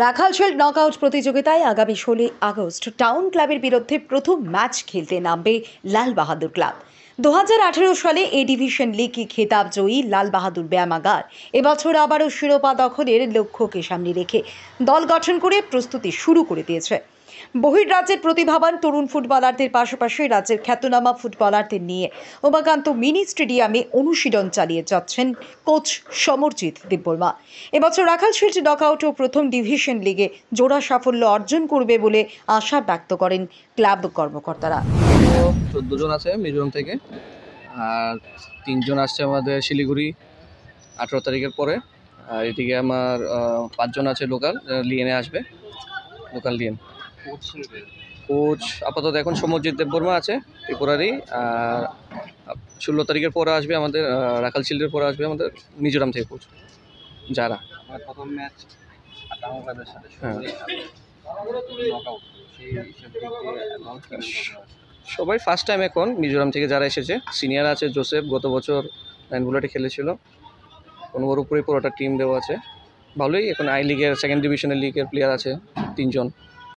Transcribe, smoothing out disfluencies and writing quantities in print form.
রাখালশিল্ড knockout প্রতিযোগিতায় আগামী 16 August town ক্লাবের বিরুদ্ধে প্রথম ম্যাচ খেলতে নামবে লাল বাহাদুর ক্লাব। 2018 সালে এ ডিভিশন লিগে খেতাব জয়ী লাল বাহাদুর ব্যায়ামাগার এবছর আবারও শিরোপা দখলের লক্ষ্যকে সামনে রেখে দল গঠন করে প্রস্তুতি শুরু করে দিয়েছে। বহির্রাজ্যের প্রতিভাবান তরুণ ফুটবলারদের পাশাপাশি রাজ্যের খ্যাতনামা ফুটবলারদের নিয়ে উমাকান্ত মিনি স্টেডিয়ামে অনুশীলন চালিয়ে যাচ্ছেন কোচ সমরজিৎ দেববর্মা। এবছর রাখালশিল্ড নকআউট ও প্রথম ডিভিশন লিগে জোড়া সাফল্য অর্জন করবে বলে আশা ব্যক্ত করেন ক্লাব কর্মকর্তারা। 14 জন আছে মিজোরাম থেকে, আর 3 জন আসছে আমাদের শিলিগুড়ি 18 তারিখের পরে, আর এদিকে আমার 5 জন আছে লোকাল, লিয়েনে আসবে, লোকাল লিয়েন। কোচ আপাতত এখন সমরজিৎ দেববর্মা আছে ত্রিপুরারই, আর 16 তারিখের পরে আসবে আমাদের রাখালশিল্ডের পরে আসবে আমাদের মিজোরাম থেকে কোচ যারা। প্রথম ম্যাচ টাউন ক্লাবের সাথে সবাই ফার্স্ট টাইম এখন মিজোরাম থেকে যারা এসেছে। সিনিয়র আছে জোসেফ, গত বছর 9 বুলেটে খেলেছিল। 15 উপরে পুরোটা টিম দেওয়া আছে, ভালোই। এখন আই লিগের সেকেন্ড ডিভিশনের লিগের প্লেয়ার আছে 3 জন।